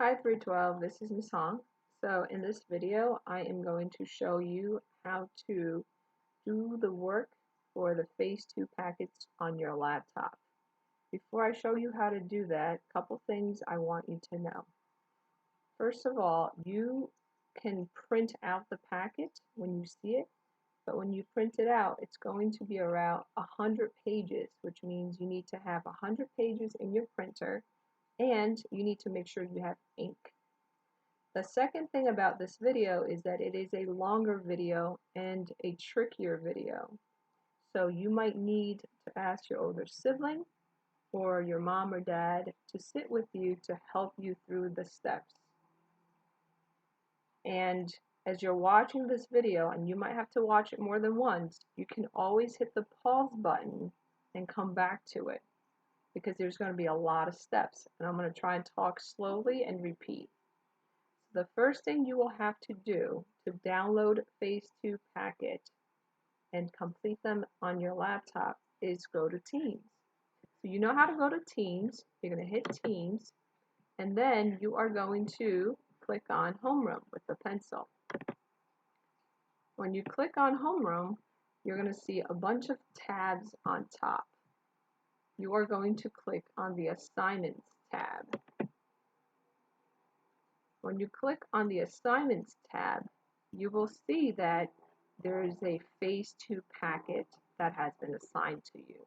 Hi 312, this is Ms. Hong. So in this video, I am going to show you how to do the work for the Phase 2 packets on your laptop. Before I show you how to do that, a couple things I want you to know. First of all, you can print out the packet when you see it, but when you print it out, it's going to be around 100 pages, which means you need to have 100 pages in your printer, and you need to make sure you have ink. The second thing about this video is that it is a longer video and a trickier video. So you might need to ask your older sibling or your mom or dad to sit with you to help you through the steps. And as you're watching this video, and you might have to watch it more than once, you can always hit the pause button and come back to it, because there's going to be a lot of steps, and I'm going to try and talk slowly and repeat. The first thing you will have to do to download Phase 2 packet and complete them on your laptop is go to Teams. So you know how to go to Teams. You're going to hit Teams, and then you are going to click on Homeroom with the pencil. When you click on Homeroom, you're going to see a bunch of tabs on top. You are going to click on the Assignments tab. When you click on the Assignments tab, you will see that there is a Phase 2 packet that has been assigned to you.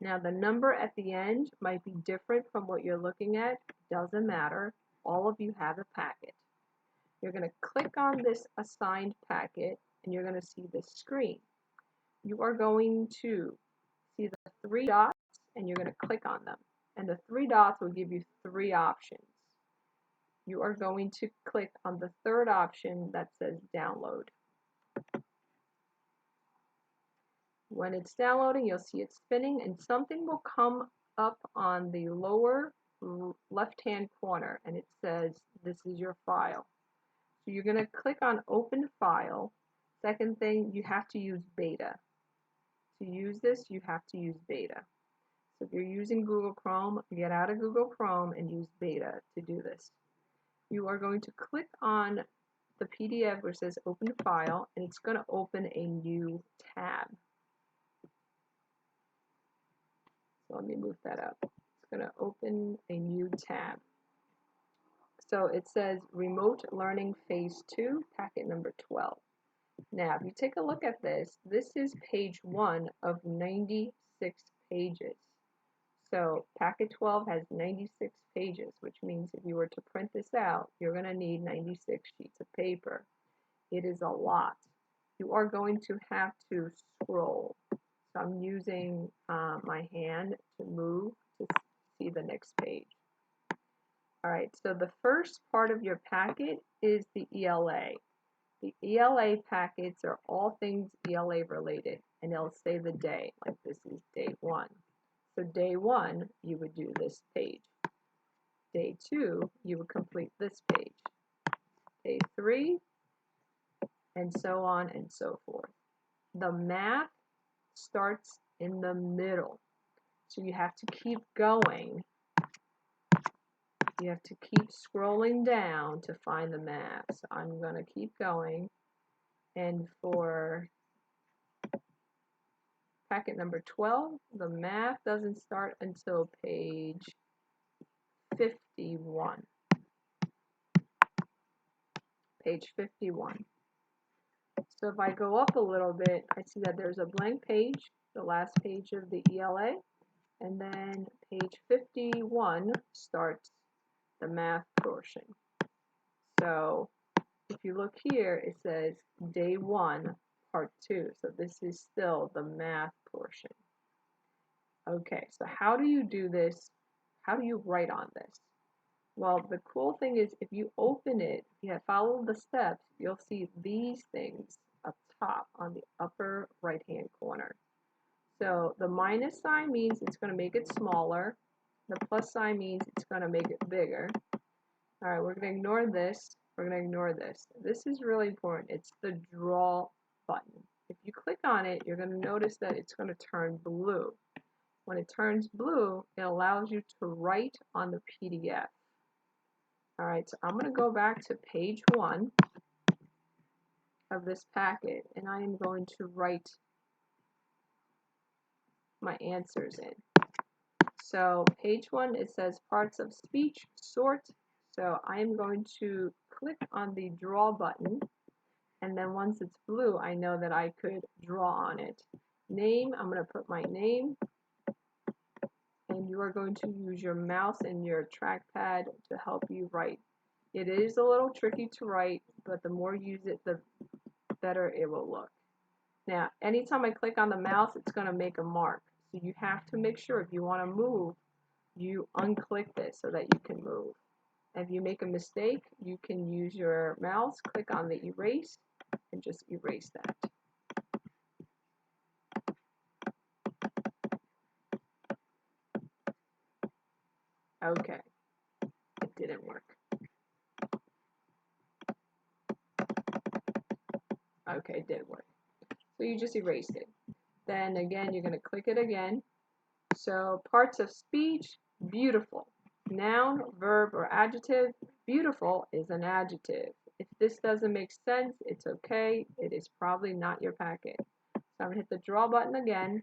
Now the number at the end might be different from what you're looking at. Doesn't matter. All of you have a packet. You're going to click on this assigned packet and you're going to see this screen. You are going to see the three dots and you're going to click on them. And the three dots will give you three options. You are going to click on the third option that says download. When it's downloading, you'll see it spinning and something will come up on the lower left-hand corner and it says this is your file. So you're going to click on open file. Second thing, you have to use beta. To use this, you have to use beta. So if you're using Google Chrome, get out of Google Chrome and use beta to do this. You are going to click on the PDF where it says open file and it's going to open a new tab. So let me move that up. It's going to open a new tab. So it says Remote Learning Phase 2, packet number 12. Now, if you take a look at this, this is page 1 of 96 pages. So packet 12 has 96 pages, which means if you were to print this out, you're going to need 96 sheets of paper. It is a lot. You are going to have to scroll. So I'm using my hand to move to see the next page. All right, so the first part of your packet is the ELA. The ELA packets are all things ELA related, and they'll say the day, like this is day 1. So day 1, you would do this page. Day 2, you would complete this page. Day 3, and so on and so forth. The math starts in the middle. So you have to keep going. You have to keep scrolling down to find the math. So I'm going to keep going. And for packet number 12, the math doesn't start until page 51. Page 51. So if I go up a little bit, I see that there's a blank page, the last page of the ELA, and then page 51 starts the math portion. So if you look here, it says day 1, part 2. So this is still the math portion. Okay, so how do you do this? How do you write on this? Well, the cool thing is if you open it, if you follow the steps, you'll see these things up top on the upper right-hand corner. So the minus sign means it's going to make it smaller. The plus sign means it's going to make it bigger. All right, we're going to ignore this. We're going to ignore this. This is really important. It's the draw button. If you click on it, you're going to notice that it's going to turn blue. When it turns blue, it allows you to write on the PDF. All right, so I'm going to go back to page 1 of this packet, and I am going to write my answers in. So page 1, it says parts of speech, sort. So I am going to click on the draw button, and then once it's blue, I know that I could draw on it. Name, I'm going to put my name, and you are going to use your mouse and your trackpad to help you write. It is a little tricky to write, but the more you use it, the better it will look. Now, anytime I click on the mouse, it's going to make a mark. So you have to make sure if you want to move, you unclick this so that you can move. If you make a mistake, you can use your mouse, click on the erase, and just erase that. Okay, it didn't work. Okay, it did work. So you just erased it. Then again, you're going to click it again. So parts of speech, beautiful. Noun, verb, or adjective. Beautiful is an adjective. If this doesn't make sense, it's okay. It is probably not your packet. So I'm going to hit the draw button again.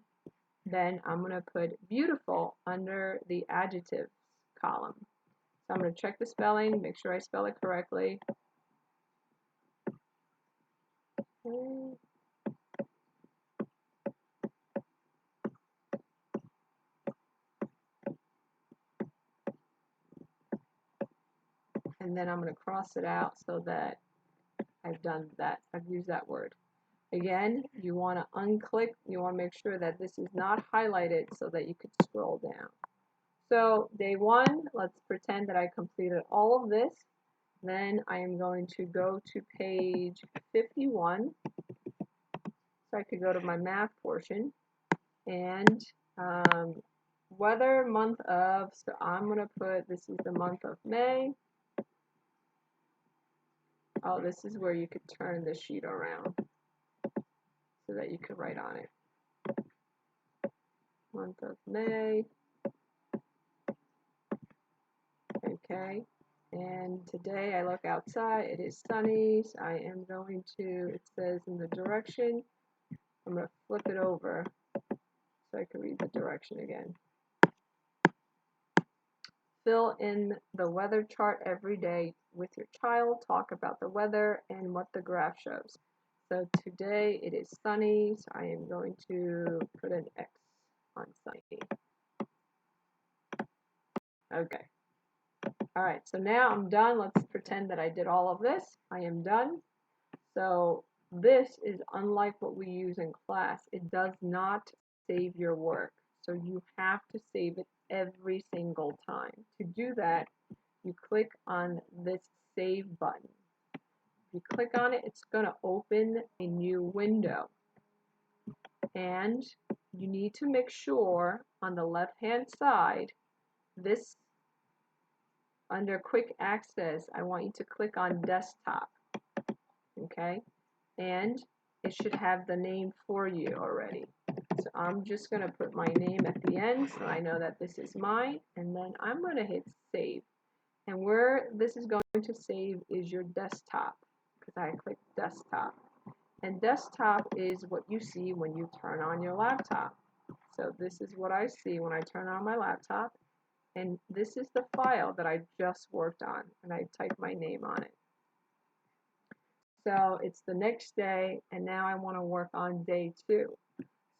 Then I'm going to put beautiful under the adjectives column. So I'm going to check the spelling, make sure I spell it correctly. Okay. And then I'm going to cross it out so that I've done that. I've used that word. Again, you want to unclick. You want to make sure that this is not highlighted so that you could scroll down. So day 1, let's pretend that I completed all of this. Then I am going to go to page 51. So I could go to my math portion. And weather, month of, so I'm going to put, this is the month of May. Oh, this is where you could turn the sheet around so that you could write on it. Month of May. Okay. And today I look outside, it is sunny, so I am going to, it says in the direction, I'm going to flip it over so I can read the direction again. Fill in the weather chart every day with your child. Talk about the weather and what the graph shows. So today it is sunny, so I am going to put an X on sunny. Okay. All right, so now I'm done. Let's pretend that I did all of this. I am done. So this is unlike what we use in class. It does not save your work. So you have to save it every single time. To do that, you click on this save button. If you click on it, it's going to open a new window. And you need to make sure on the left-hand side, this under quick access, I want you to click on desktop. Okay? And it should have the name for you already. So I'm just going to put my name at the end so I know that this is mine, and then I'm going to hit save. And where this is going to save is your desktop, because I clicked desktop. And desktop is what you see when you turn on your laptop. So this is what I see when I turn on my laptop, and this is the file that I just worked on, and I typed my name on it. So it's the next day, and now I want to work on day 2.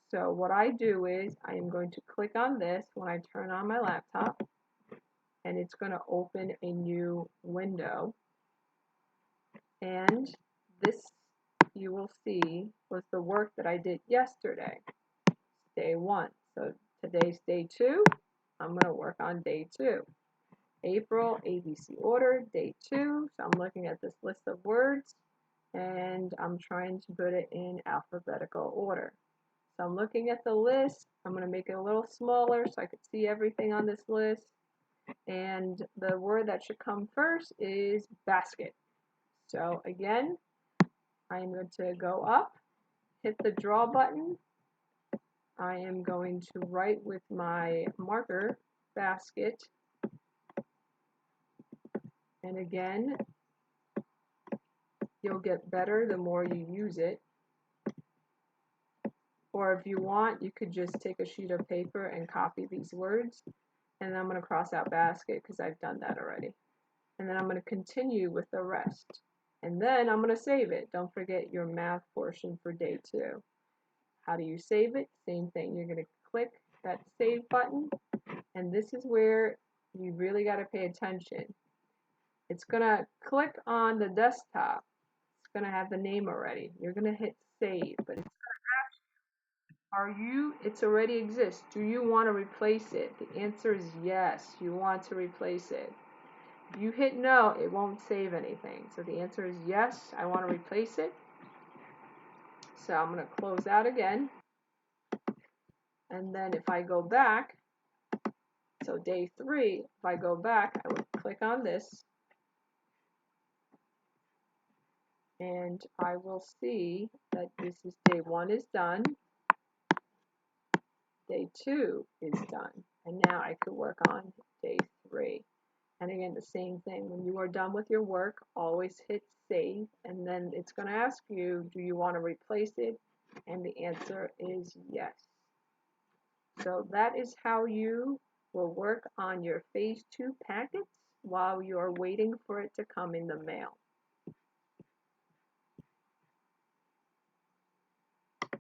So what I do is I am going to click on this when I turn on my laptop, and it's going to open a new window. And this, you will see, was the work that I did yesterday, day 1. So today's day 2. I'm going to work on day 2. April, ABC order, day 2. So I'm looking at this list of words, and I'm trying to put it in alphabetical order. So I'm looking at the list. I'm going to make it a little smaller so I can see everything on this list. And the word that should come first is basket. So again, I'm going to go up, hit the draw button. I am going to write with my marker basket. And again, you'll get better the more you use it. Or if you want, you could just take a sheet of paper and copy these words. And I'm going to cross out basket because I've done that already. And then I'm going to continue with the rest. And then I'm going to save it. Don't forget your math portion for day 2. How do you save it? Same thing. You're going to click that save button. And this is where you really got to pay attention. It's going to click on the desktop. It's going to have the name already. You're going to hit save, but it's it already exists. Do you want to replace it? The answer is yes, you want to replace it. If you hit no, it won't save anything. So the answer is yes, I want to replace it. So I'm going to close out again. And then if I go back, so day 3, if I go back, I would click on this. And I will see that this is day 1 is done. Day 2 is done. And now I could work on day 3. And again, the same thing. When you are done with your work, always hit save. And then it's going to ask you, do you want to replace it? And the answer is yes. So that is how you will work on your phase 2 packets while you're waiting for it to come in the mail.